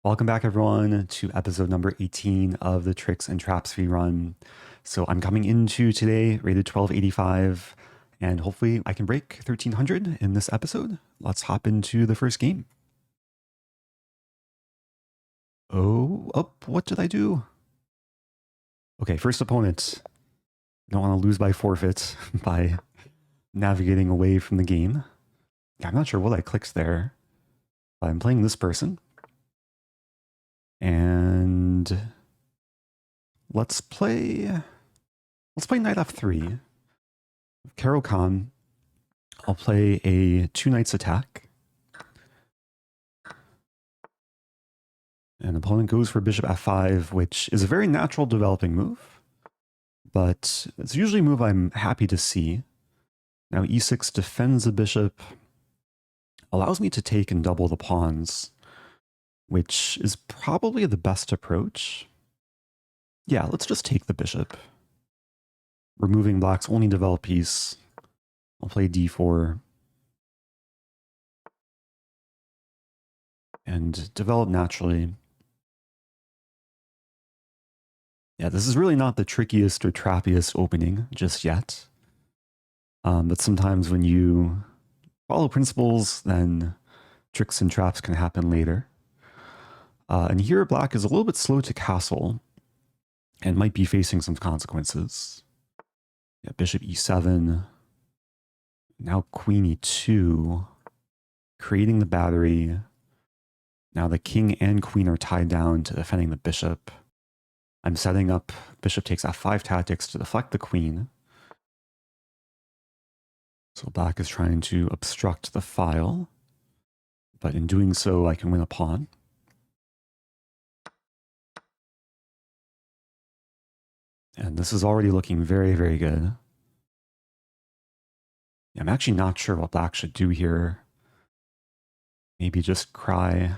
Welcome back, everyone, to episode number 18 of the Tricks and Traps Speedrun. So I'm coming into today rated 1285, and hopefully I can break 1300 in this episode. Let's hop into the first game. Oh, what did I do? Okay, first opponent. Don't want to lose by forfeit by navigating away from the game. I'm not sure what I clicked there, but I'm playing this person. And let's play knight f3. Caro Khan. I'll play a 2 knights attack. And opponent goes for bishop f5, which is a very natural developing move, but it's usually a move I'm happy to see. Now e6 defends the bishop, allows me to take and double the pawns, which is probably the best approach. Yeah, let's just take the bishop. Removing black's only developed piece. I'll play d4. And develop naturally. Yeah, this is really not the trickiest or trappiest opening just yet. But sometimes when you follow principles, then tricks and traps can happen later. And here black is a little bit slow to castle and might be facing some consequences. Yeah, bishop e7. Now queen e2. Creating the battery. Now the king and queen are tied down to defending the bishop. I'm setting up bishop takes f5 tactics to deflect the queen. So black is trying to obstruct the file, but in doing so, I can win a pawn. And this is already looking very, very good. I'm actually not sure what black should do here. Maybe just cry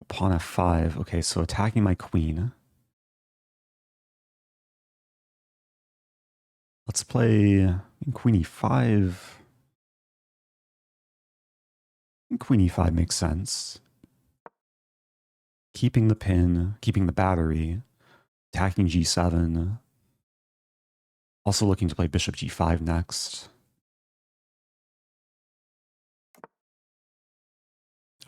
pawn f5. Okay, so attacking my queen. Let's play queen e5. Queen e5 makes sense. Keeping the pin, keeping the battery, attacking g7. Also looking to play bishop g5 next.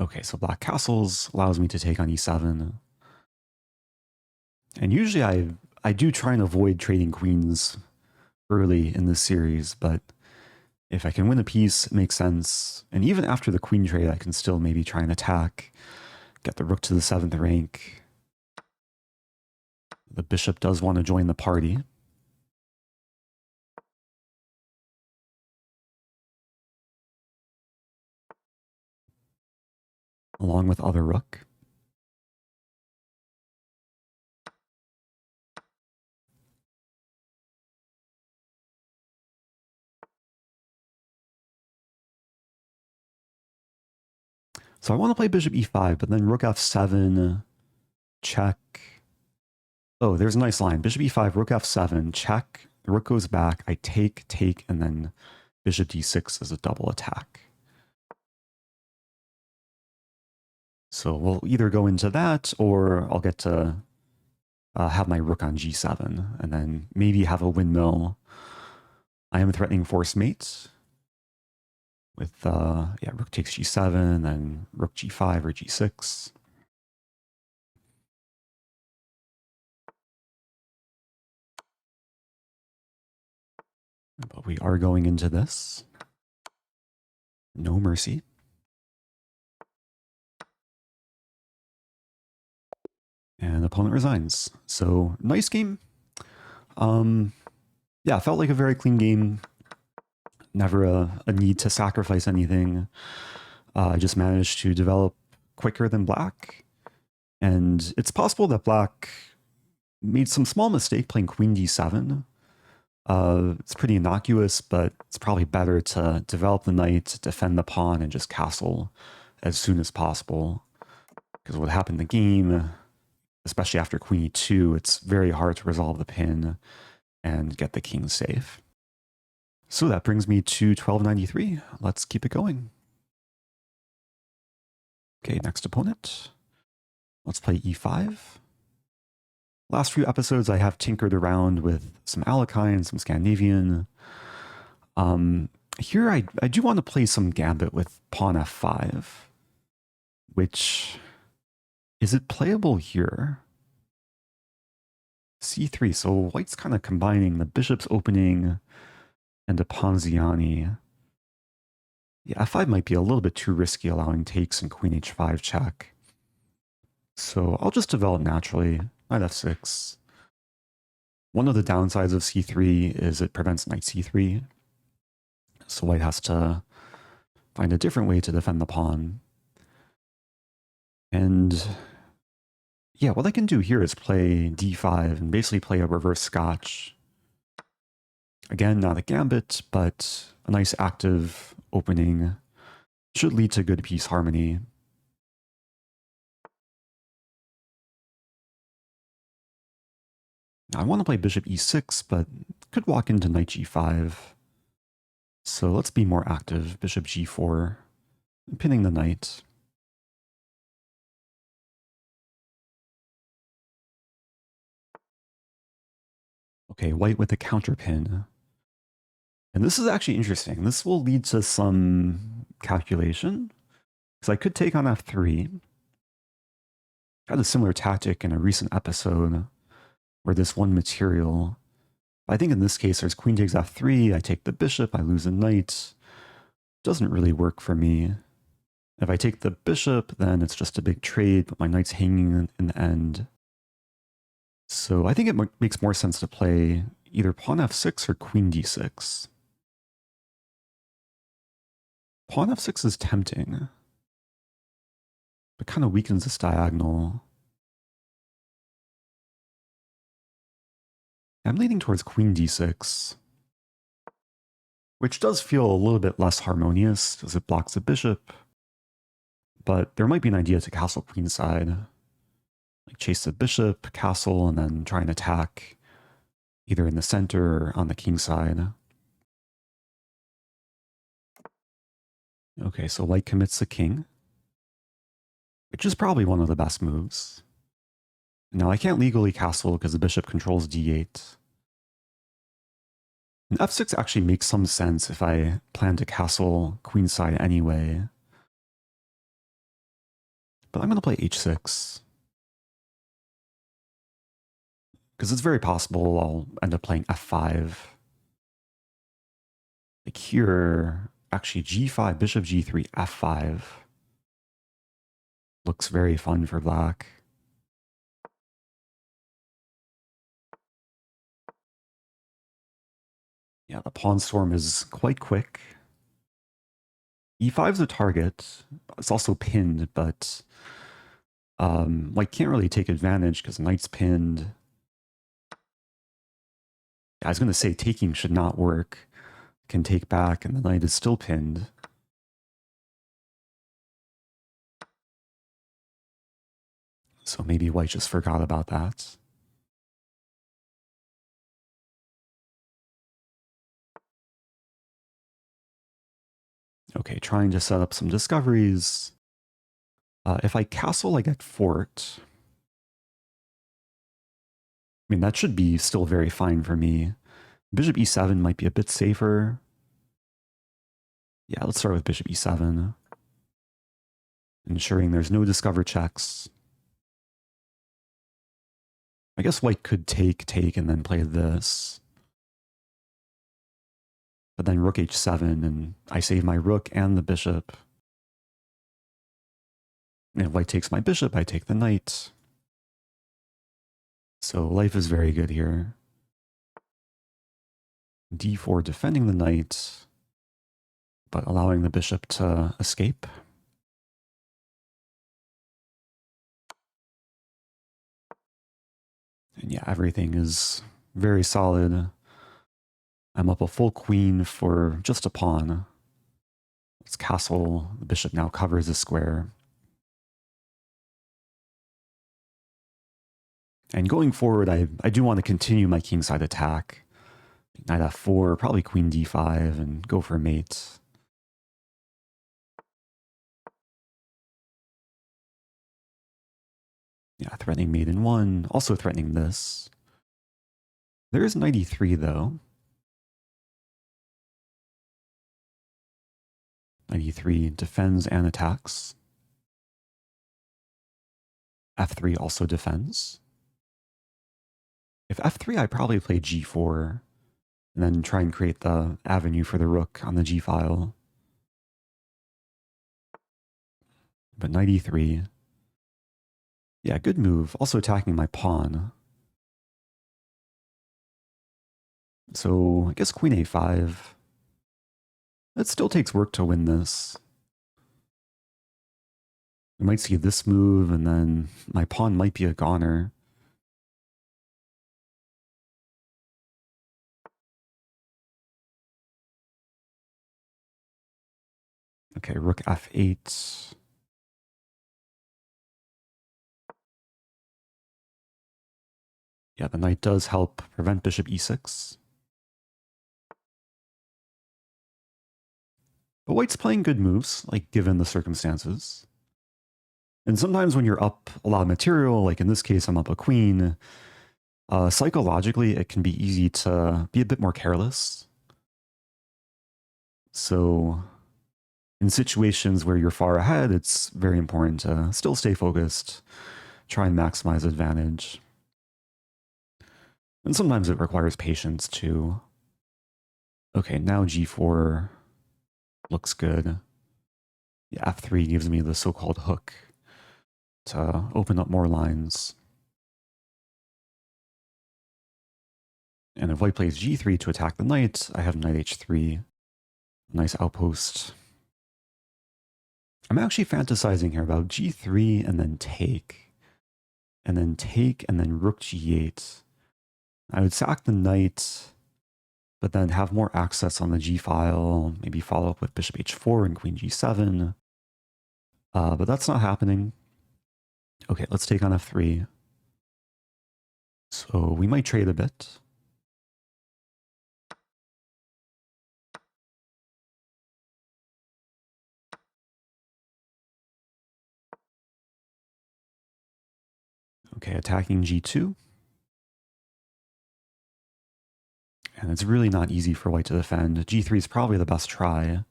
Okay, so black castles allows me to take on e7. And usually I do try and avoid trading queens early in this series, but if I can win a piece, it makes sense. And even after the queen trade, I can still maybe try and attack, get the rook to the 7th rank. The bishop does want to join the party. Along with other rook. So I want to play bishop e5, but then rook f7, check. Oh, there's a nice line. Bishop e5, rook f7, check. The rook goes back. I take, and then bishop d6 is a double attack. So we'll either go into that, or I'll get to have my rook on g7, and then maybe have a windmill. I am threatening force mate with rook takes g7, then rook g5 or g6. But we are going into this. No mercy. And opponent resigns. So nice game. Yeah, felt like a very clean game. Never a need to sacrifice anything. I just managed to develop quicker than black. And it's possible that black made some small mistake playing queen d7. It's pretty innocuous, but it's probably better to develop the knight, defend the pawn, and just castle as soon as possible. Because what happened in the game, especially after queen e2, it's very hard to resolve the pin and get the king safe. So that brings me to 1293. Let's keep it going. Okay, next opponent. Let's play e5. Last few episodes, I have tinkered around with some Alekhine, some Scandinavian. Here, I do want to play some Gambit with pawn f5, which, is it playable here? c3, so white's kind of combining the bishop's opening and a Ponziani. Yeah, f5 might be a little bit too risky, allowing takes and queen h5 check. So I'll just develop naturally, knight f6. One of the downsides of c3 is it prevents knight c3. So white has to find a different way to defend the pawn. And yeah, what I can do here is play d5 and basically play a reverse scotch. Again, not a gambit, but a nice active opening. Should lead to good piece harmony. Now, I want to play bishop e6, but could walk into knight g5. So let's be more active. Bishop g4, pinning the knight. Okay, white with a counterpin. And this is actually interesting. This will lead to some calculation. Because I could take on f3. I had a similar tactic in a recent episode where this one material. I think in this case, there's queen takes f3. I take the bishop. I lose a knight. Doesn't really work for me. If I take the bishop, then it's just a big trade, but my knight's hanging in the end. So I think it makes more sense to play either pawn f6 or queen d6. Pawn f6 is tempting, but kind of weakens this diagonal. I'm leaning towards queen d6, which does feel a little bit less harmonious as it blocks the bishop, but there might be an idea to castle queenside, like chase the bishop, castle, and then try and attack either in the center or on the king side. Okay, so white commits the king, which is probably one of the best moves. Now, I can't legally castle because the bishop controls d8. And f6 actually makes some sense if I plan to castle queenside anyway. But I'm going to play h6. Because it's very possible I'll end up playing f5. Like here, actually g5, bishop g3, f5. Looks very fun for black. Yeah, the pawn storm is quite quick. e5 is a target. It's also pinned, but white can't really take advantage because the knight's pinned. I was going to say taking should not work. Can take back, and the knight is still pinned. So maybe white just forgot about that. Okay, trying to set up some discoveries. If I castle, I get fort. I mean, that should be still very fine for me. Bishop e7 might be a bit safer. Yeah, let's start with bishop e7. Ensuring there's no discover checks. I guess white could take, and then play this. But then rook h7, and I save my rook and the bishop. And if white takes my bishop, I take the knight. So life is very good here. d4 defending the knight, but allowing the bishop to escape. And yeah, everything is very solid. I'm up a full queen for just a pawn. It's castle. The bishop now covers the square. And going forward, I do want to continue my kingside attack. Knight f4, probably queen d5, and go for mate. threatening mate in 1, also threatening this. There is knight e3 though. Knight e3 defends and attacks. f3 also defends. If f3, I probably play g4, and then try and create the avenue for the rook on the g file. But knight e3, yeah, good move. Also attacking my pawn. So I guess queen a5. It still takes work to win this. We might see this move, and then my pawn might be a goner. Okay, rook f8. Yeah, the knight does help prevent bishop e6. But white's playing good moves, like given the circumstances. And sometimes when you're up a lot of material, like in this case, I'm up a queen, psychologically, it can be easy to be a bit more careless. So in situations where you're far ahead, it's very important to still stay focused, try and maximize advantage. And sometimes it requires patience too. Okay, now g4 looks good. Yeah, f3 gives me the so-called hook to open up more lines. And if white plays g3 to attack the knight, I have knight h3. Nice outpost. I'm actually fantasizing here about g3 and then take. And then take and then rook g8. I would sack the knight, but then have more access on the g file, maybe follow up with bishop h4 and queen g7. But that's not happening. Okay, let's take on f3. So we might trade a bit. Okay, attacking g2. And it's really not easy for white to defend. g3 is probably the best try.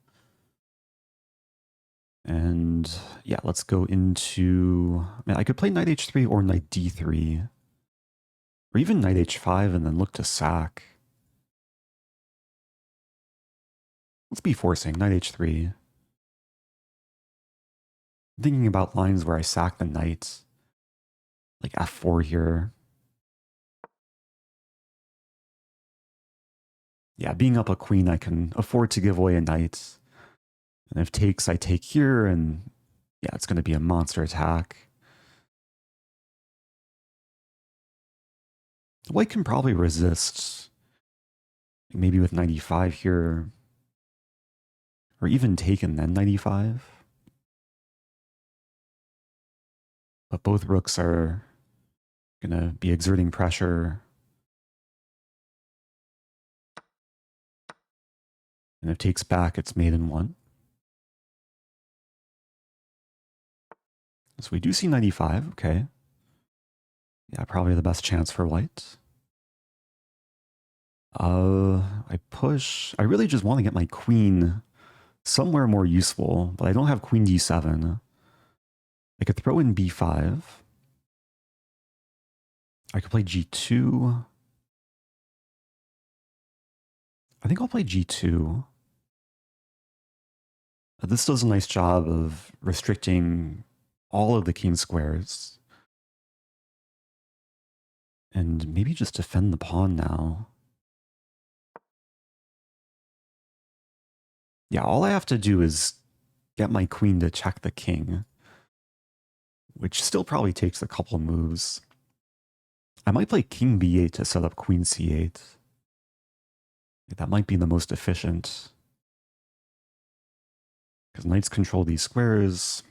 And yeah, let's go into... I could play knight h3 or knight d3. Or even knight h5 and then look to sack. Let's be forcing, knight h3. Thinking about lines where I sack the knight. Like f4 here. Yeah, being up a queen, I can afford to give away a knight. And if takes, I take here, and yeah, it's going to be a monster attack. White can probably resist. Maybe with 95 here. Or even take and then 95. But both rooks are going to be exerting pressure. And if takes back, it's mate in 1. So we do see 95, okay. Yeah, probably the best chance for white. I push. I really just want to get my queen somewhere more useful, but I don't have queen d7. I could throw in b5. I could play g2. I think I'll play g2. This does a nice job of restricting all of the king squares. And maybe just defend the pawn now. Yeah, all I have to do is get my queen to check the king, which still probably takes a couple moves. I might play king b8 to set up queen c8. That might be the most efficient. Because knights control these squares.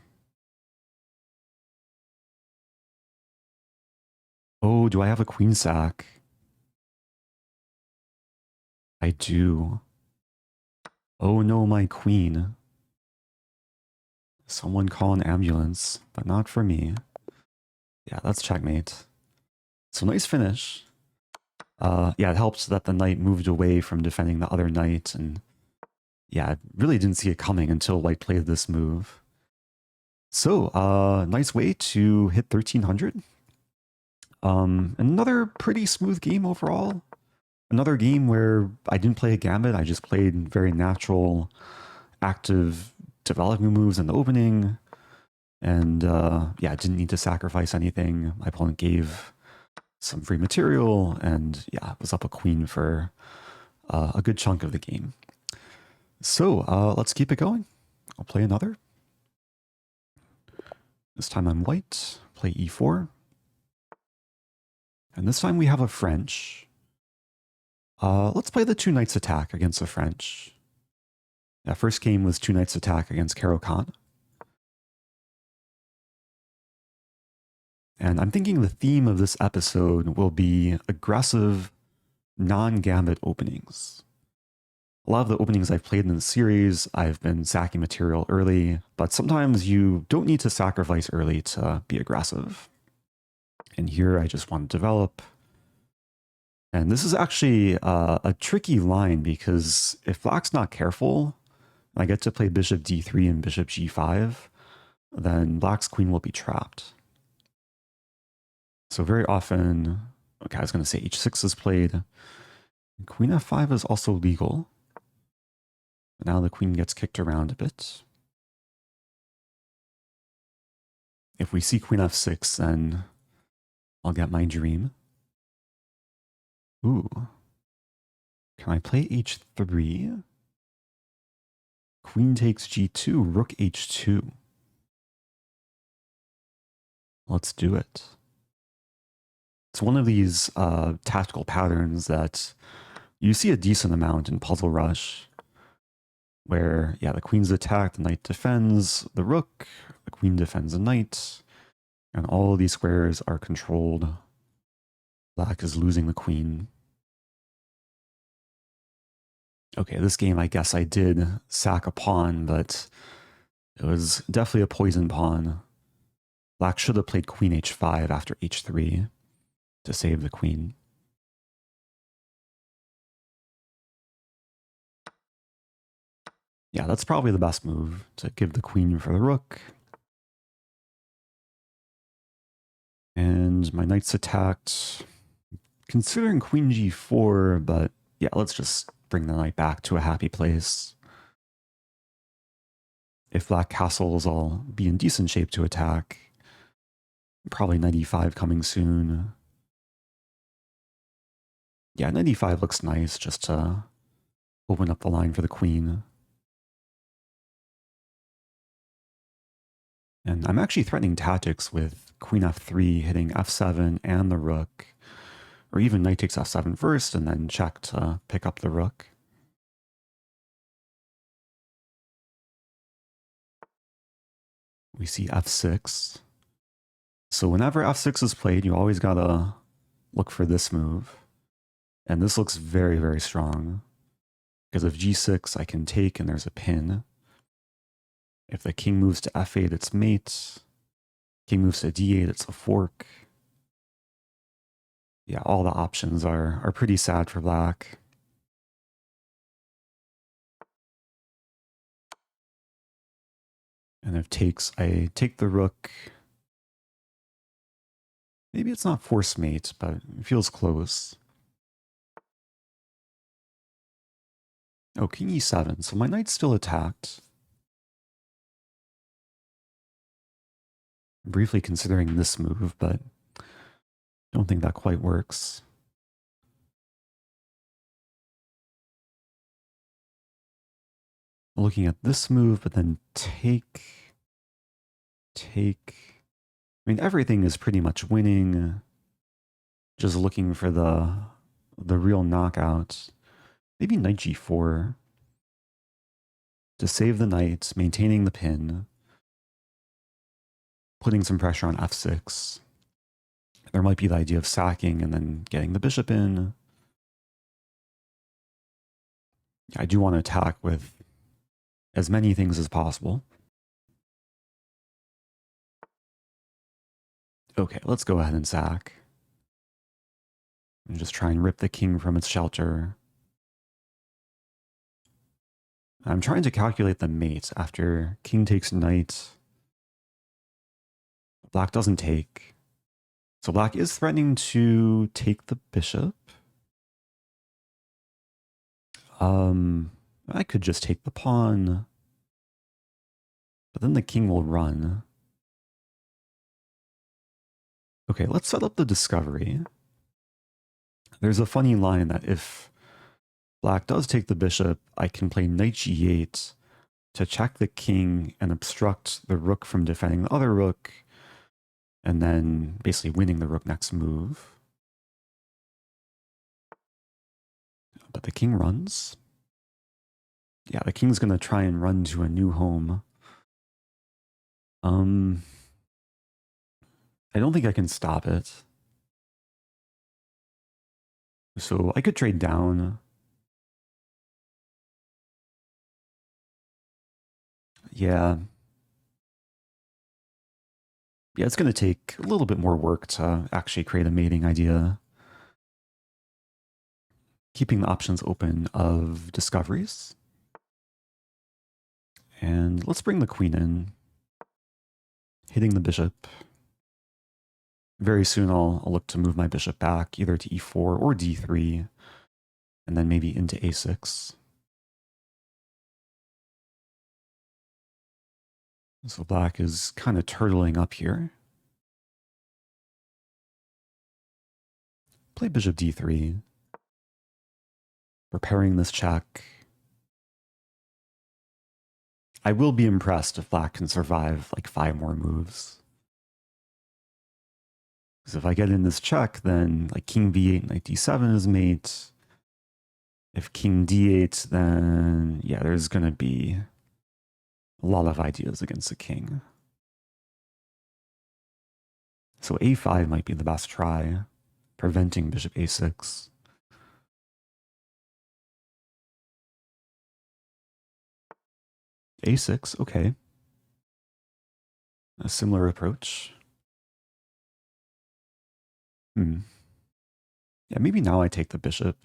Oh, do I have a queen sack? I do. Oh no, my queen. Someone call an ambulance, but not for me. Yeah, that's checkmate. So nice finish. Yeah, it helps that the knight moved away from defending the other knight, and yeah, I really didn't see it coming until white played this move. So, nice way to hit 1300. Another pretty smooth game overall. Another game where I didn't play a gambit, I just played very natural, active development moves in the opening. And yeah, didn't need to sacrifice anything. My opponent gave some free material, and yeah, was up a queen for a good chunk of the game. So let's keep it going. I'll play another. This time I'm white, play e4. And this time we have a French. Let's play the two knights attack against the French. That first game was two knights attack against Caro-Kann. And I'm thinking the theme of this episode will be aggressive, non-gambit openings. A lot of the openings I've played in the series, I've been sacking material early, but sometimes you don't need to sacrifice early to be aggressive. And here I just want to develop. And this is actually a tricky line because if black's not careful, I get to play bishop d3 and bishop g5, then black's queen will be trapped. So very often, okay, I was going to say h6 is played. Queen f5 is also legal. But now the queen gets kicked around a bit. If we see queen f6, then I'll get my dream. Ooh. Can I play h3? Queen takes g2, rook h2. Let's do it. It's one of these tactical patterns that you see a decent amount in Puzzle Rush, where, yeah, the queen's attacked, the knight defends the rook, the queen defends the knight, and all of these squares are controlled. Black is losing the queen. Okay, this game, I guess I did sack a pawn, but it was definitely a poison pawn. Black should have played queen h5 after h3 to save the queen. Yeah, that's probably the best move, to give the queen for the rook. And my knight's attacked, considering queen g4, but yeah, let's just bring the knight back to a happy place. If black castles, I'll be in decent shape to attack. Probably knight e5 coming soon. Yeah, knight e5 looks nice just to open up the line for the queen. And I'm actually threatening tactics with queen f3 hitting f7 and the rook. Or even knight takes f7 first and then check to pick up the rook. We see f6. So whenever f6 is played, you always gotta look for this move. And this looks very, very strong. Because if g6, I can take and there's a pin. If the king moves to f8, it's mate. King moves to d8, it's a fork. Yeah, all the options are pretty sad for black. And if takes, I take the rook. Maybe it's not force mate, but it feels close. Oh, king e7, so my knight's still attacked. I'm briefly considering this move, but don't think that quite works. Looking at this move, but then take. I mean, everything is pretty much winning. Just looking for the real knockout. Maybe knight g4 to save the knight, maintaining the pin, putting some pressure on f6. There might be the idea of sacking and then getting the bishop in. I do want to attack with as many things as possible. Okay, let's go ahead and sack. And just try and rip the king from its shelter. I'm trying to calculate the mate after king takes knight. Black doesn't take. So black is threatening to take the bishop. I could just take the pawn. But then the king will run. Okay, let's set up the discovery. There's a funny line that if black does take the bishop, I can play knight g8 to check the king and obstruct the rook from defending the other rook, and then basically winning the rook next move. But the king runs. Yeah, the king's going to try and run to a new home. I don't think I can stop it. So I could trade down. Yeah. Yeah, it's going to take a little bit more work to actually create a mating idea. Keeping the options open of discoveries. And let's bring the queen in. Hitting the bishop. Very soon I'll look to move my bishop back either to e4 or d3. And then maybe into a6. So black is kind of turtling up here. Play bishop d3. Repairing this check. I will be impressed if black can survive like 5 more moves. Because if I get in this check, then like king b8, knight d7 is mate. If king d8, then yeah, there's going to be a lot of ideas against the king. So a5 might be the best try, preventing bishop a6. a6, okay. A similar approach. Yeah, maybe now I take the bishop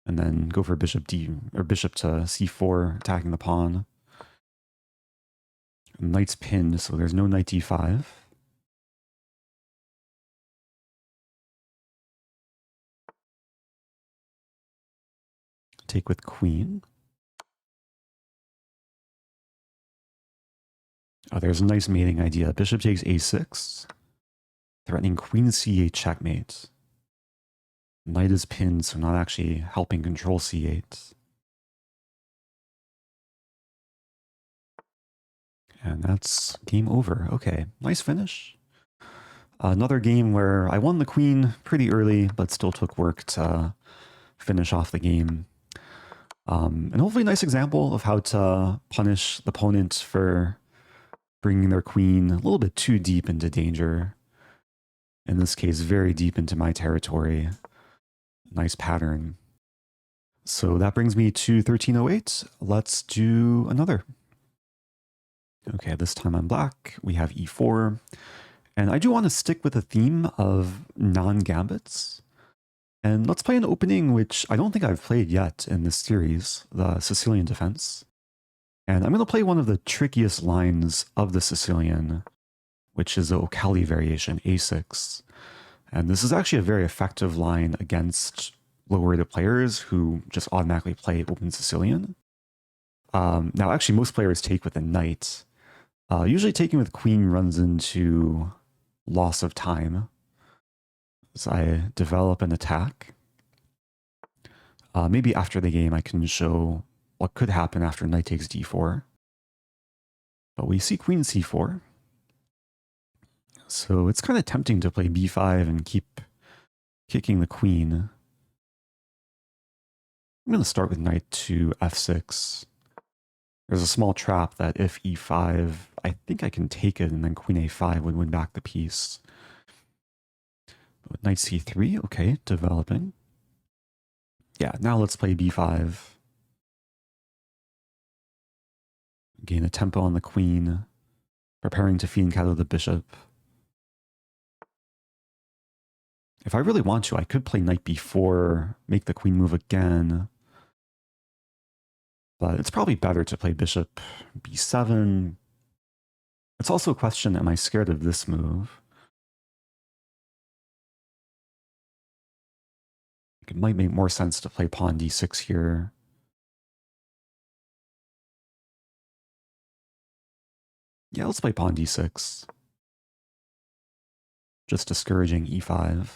and then go for bishop bishop to c4, attacking the pawn. Knight's pinned, so there's no knight d5. Take with queen. Oh, there's a nice mating idea. Bishop takes a6, threatening queen c8 checkmate. Knight is pinned, so not actually helping control c8. And that's game over. Okay, nice finish. Another game where I won the queen pretty early, but still took work to finish off the game. And hopefully a nice example of how to punish the opponent for bringing their queen a little bit too deep into danger. In this case, very deep into my territory. Nice pattern. So that brings me to 1308. Let's do another. Okay, this time I'm black. We have e4. And I do want to stick with the theme of non-gambits. And let's play an opening which I don't think I've played yet in this series, the Sicilian defense. And I'm going to play one of the trickiest lines of the Sicilian, which is the O'Kelly variation, a6. And this is actually a very effective line against low-rated players who just automatically play open Sicilian. Now, actually, most players take with a knight. Usually taking with queen runs into loss of time. As I develop an attack. Maybe after the game I can show what could happen after knight takes d4. But we see queen c4. So it's kind of tempting to play b5 and keep kicking the queen. I'm going to start with knight to f6. There's a small trap that if e5, I think I can take it and then queen a5 would win back the piece. But knight c3, okay, developing. Yeah, now let's play b5. Gain a tempo on the queen. Preparing to fianchetto the bishop. If I really want to, I could play knight b4, make the queen move again. But it's probably better to play bishop b7. It's also a question, am I scared of this move? It might make more sense to play pawn d6 here. Yeah, let's play pawn d6. Just discouraging e5.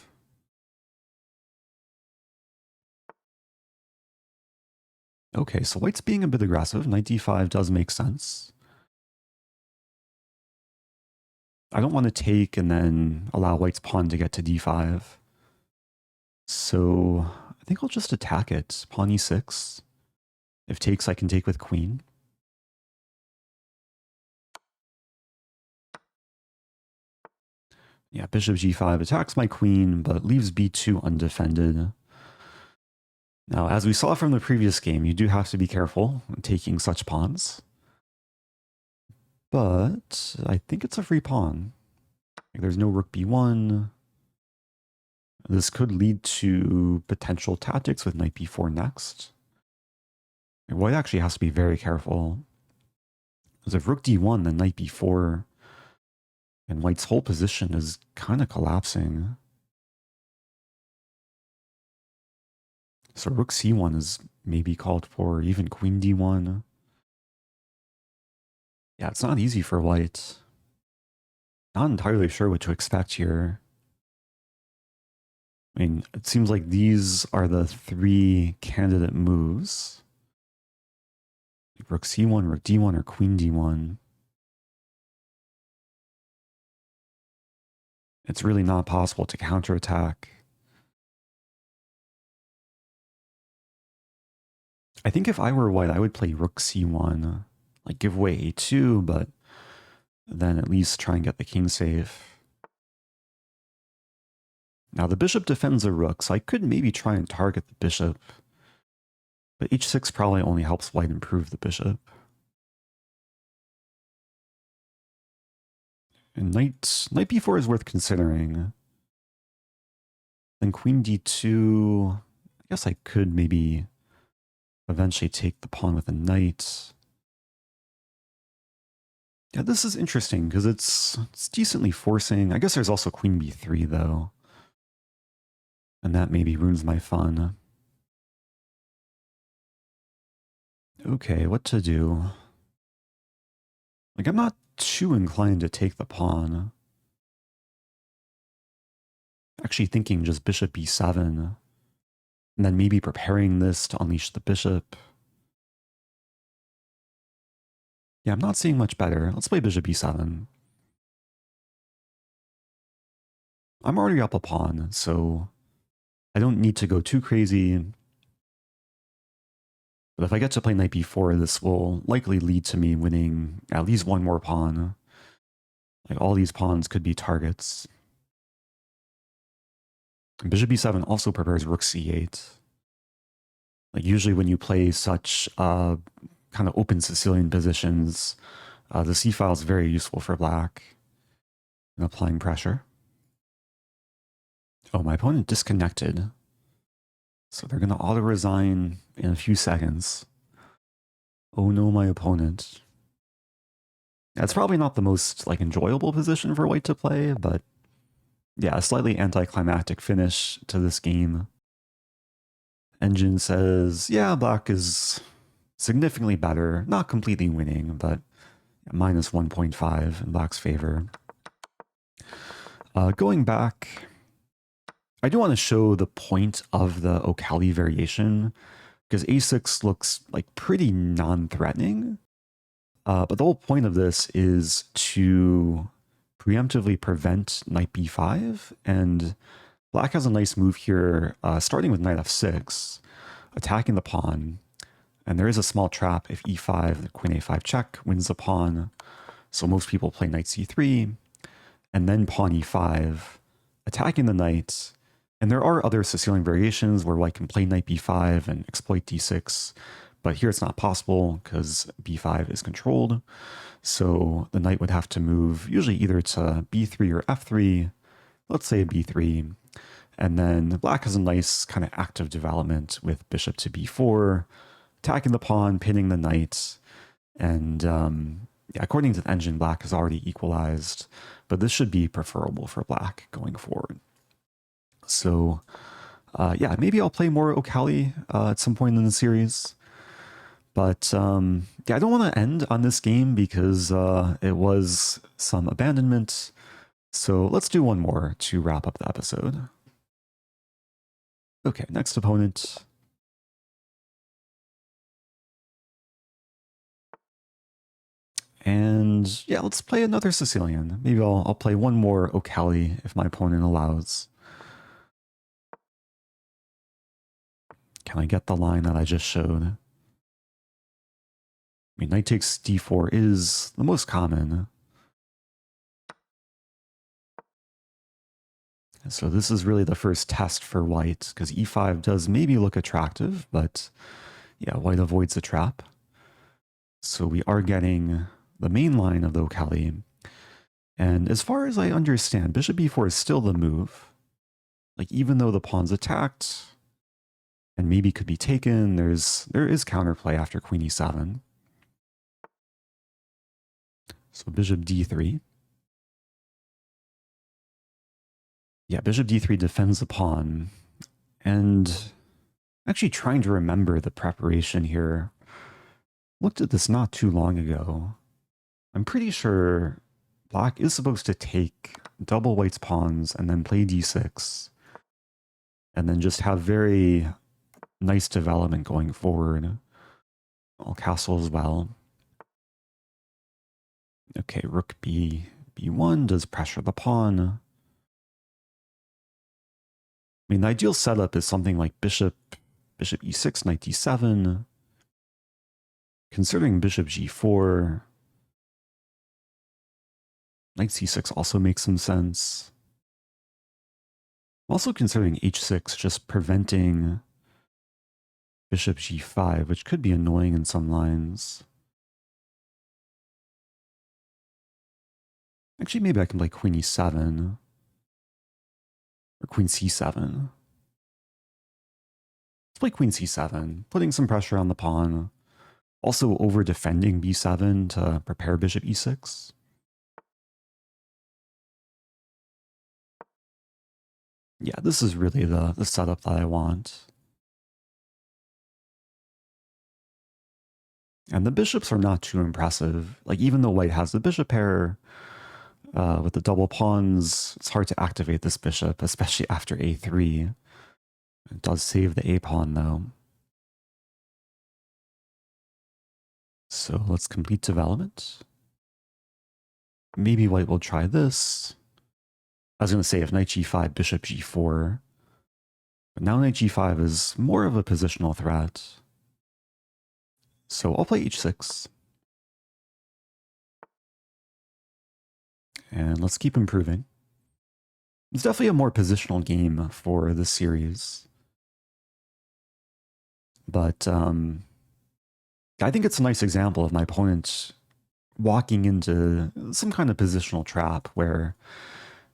Okay, so white's being a bit aggressive. Knight d5 does make sense. I don't want to take and then allow white's pawn to get to d5. So I think I'll just attack it. Pawn e6. If takes, I can take with queen. Yeah, bishop g5 attacks my queen, but leaves b2 undefended. Now, as we saw from the previous game, you do have to be careful when taking such pawns. But I think it's a free pawn. There's no rook b1. This could lead to potential tactics with knight b4 next. White actually has to be very careful. Because if rook d1, then knight b4, and white's whole position is kind of collapsing. So rook c1 is maybe called for, even queen d1. Yeah, it's not easy for white. Not entirely sure what to expect here. I mean, it seems like these are the three candidate moves. Rook c1, rook d1, or queen d1. It's really not possible to counterattack. I think if I were white, I would play rook c1. Like give away a2, but then at least try and get the king safe. Now the bishop defends a rook, so I could maybe try and target the bishop. But h6 probably only helps white improve the bishop. And knight b4 is worth considering. Then queen d2, I guess I could maybe eventually take the pawn with a knight. Yeah, this is interesting because it's decently forcing. I guess there's also queen b3 though. And that maybe ruins my fun. Okay, what to do? Like, I'm not too inclined to take the pawn. Actually thinking just bishop b7. And then maybe preparing this to unleash the bishop. Yeah, I'm not seeing much better. Let's play bishop b7. I'm already up a pawn, so I don't need to go too crazy. But if I get to play knight b4, this will likely lead to me winning at least one more pawn. Like, all these pawns could be targets. And bishop b7 also prepares rook c8. Like, usually when you play such kind of open Sicilian positions, the c file is very useful for black in applying pressure. Oh, my opponent disconnected. So they're going to auto-resign in a few seconds. Oh no, my opponent. That's probably not the most like enjoyable position for white to play, but yeah, a slightly anticlimactic finish to this game. Engine says, yeah, black is significantly better, not completely winning, but minus 1.5 in black's favor. Going back, I do want to show the point of the O'Kelly variation, because a6 looks like pretty non-threatening. But the whole point of this is to preemptively prevent knight b5, and black has a nice move here, starting with knight f6, attacking the pawn, and there is a small trap if e5, the queen a5 check wins the pawn, so most people play knight c3, and then pawn e5, attacking the knight. And there are other Sicilian variations where white can play knight b5 and exploit d6, but here it's not possible because b5 is controlled. So the knight would have to move usually either to b3 or f3, let's say b3, And then black has a nice kind of active development with bishop to b4, attacking the pawn, pinning the knight. And yeah, according to the engine, black is already equalized, but this should be preferable for black going forward. So yeah, maybe I'll play more O'Kelly at some point in the series. But yeah, I don't want to end on this game because it was some abandonment. So let's do one more to wrap up the episode. Okay, next opponent. And yeah, let's play another Sicilian. Maybe I'll play one more O'Kelly if my opponent allows. Can I get the line that I just showed? I mean, knight takes d4 is the most common. So this is really the first test for white, because e5 does maybe look attractive, but yeah, white avoids the trap. So we are getting the main line of the O'Kelly. And as far as I understand, bishop b4 is still the move. Like, even though the pawn's attacked and maybe could be taken, there is counterplay after queen e7. So bishop d3. Yeah, bishop d3 defends the pawn. And actually trying to remember the preparation here. Looked at this not too long ago. I'm pretty sure black is supposed to take double white's pawns and then play d6. And then just have very nice development going forward. All castle as well. Okay, rook b1 does pressure the pawn. I mean, the ideal setup is something like bishop e6, knight d7. Considering bishop g4, knight c6 also makes some sense. I'm also considering h6, just preventing bishop g5, which could be annoying in some lines. Actually, maybe I can play queen e7 or queen c7. Let's play queen c7, putting some pressure on the pawn. Also over defending b7 to prepare bishop e6. Yeah, this is really the setup that I want. And the bishops are not too impressive. Like, even though white has the bishop pair, with the double pawns, it's hard to activate this bishop, especially after a3. It does save the a pawn, though. So let's complete development. Maybe white will try this. I was going to say if knight g5, bishop g4. But now knight g5 is more of a positional threat. So I'll play h6. And let's keep improving. It's definitely a more positional game for this series. But I think it's a nice example of my opponent walking into some kind of positional trap where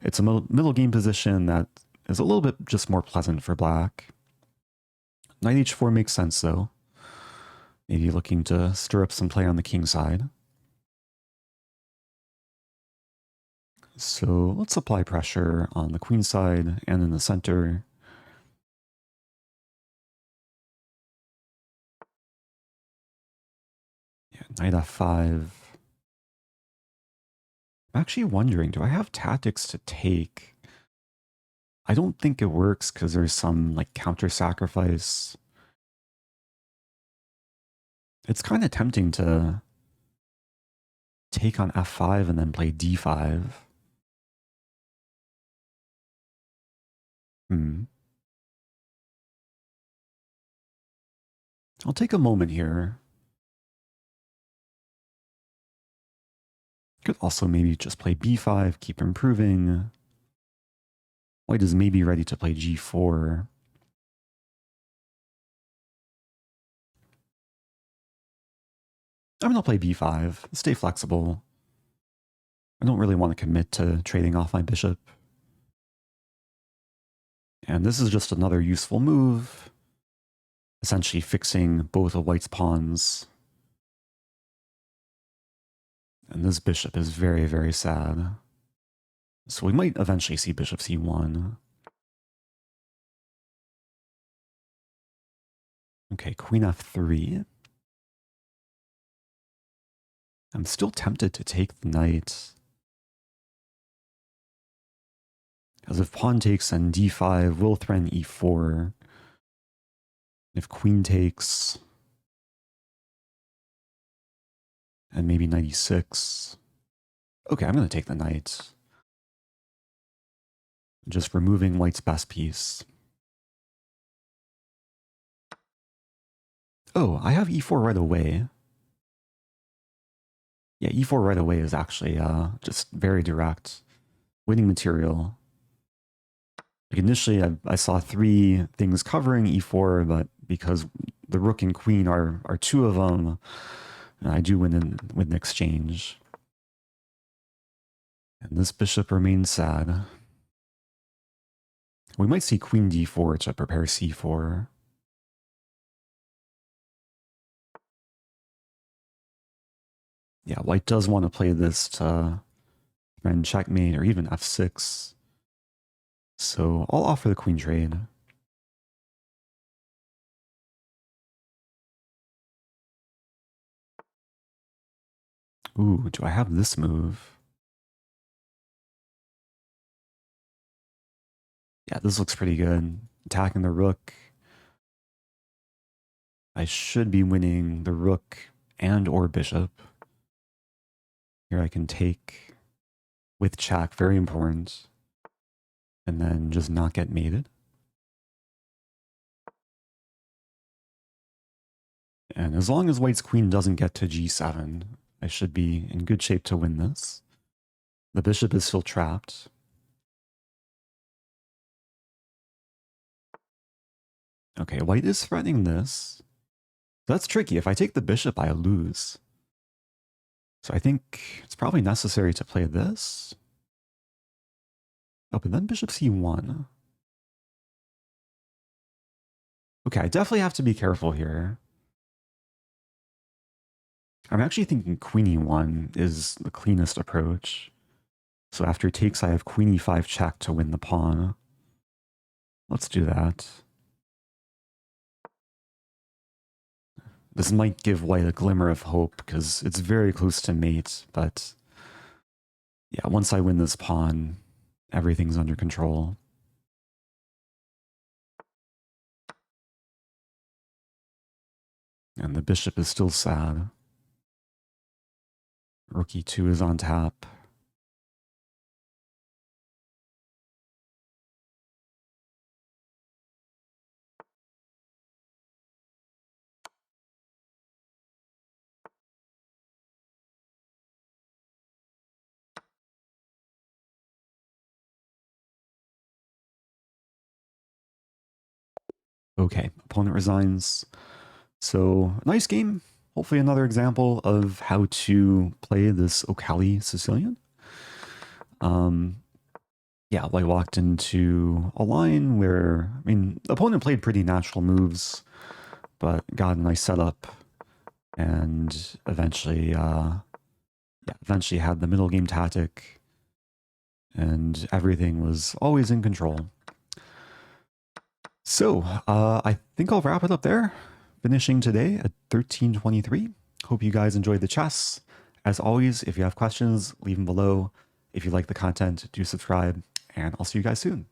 it's a middle game position that is a little bit just more pleasant for black. Knight h4 makes sense, though. Maybe looking to stir up some play on the king side. So let's apply pressure on the queen side and in the center. Yeah, knight f5. I'm actually wondering, do I have tactics to take? I don't think it works because there's some like counter sacrifice. It's kind of tempting to take on f5 and then play d5. I'll take a moment here. Could also maybe just play b5, keep improving. White is maybe ready to play g4. I'm going to play b5, stay flexible. I don't really want to commit to trading off my bishop. And this is just another useful move, essentially fixing both of white's pawns. And this bishop is very, very sad. So we might eventually see bishop c1. Okay, queen f3. I'm still tempted to take the knight. Because if pawn takes, then d5 will threaten e4. If queen takes, and maybe knight e6. Okay, I'm going to take the knight. Just removing white's best piece. Oh, I have e4 right away. Yeah, e4 right away is actually just very direct. Winning material. Like initially, I saw 3 things covering e4, but because the rook and queen are 2 of them, I do win an exchange. And this bishop remains sad. We might see queen d4 to prepare c4. Yeah, white does want to play this to threaten checkmate or even f6. So I'll offer the queen trade. Ooh, do I have this move? Yeah, this looks pretty good. Attacking the rook. I should be winning the rook and or bishop. Here I can take with check, very important. And then just not get mated. And as long as white's queen doesn't get to g7, I should be in good shape to win this. The bishop is still trapped. Okay, white is threatening this. That's tricky. If I take the bishop, I lose. So I think it's probably necessary to play this. Oh, but then bishop c1. Okay, I definitely have to be careful here. I'm actually thinking queen e1 is the cleanest approach. So after takes, I have queen e5 check to win the pawn. Let's do that. This might give white a glimmer of hope because it's very close to mate, but yeah, once I win this pawn, everything's under control. And the bishop is still sad. Rook e2 is on tap. Okay, opponent resigns. So, nice game. Hopefully another example of how to play this O'Kelly Sicilian. Yeah, I walked into a line where, I mean, the opponent played pretty natural moves, but got a nice setup, and eventually, eventually had the middle game tactic, and everything was always in control. So, I think I'll wrap it up there, finishing today at 1323. Hope you guys enjoyed the chess. As always, if you have questions, leave them below. If you like the content, do subscribe, and I'll see you guys soon.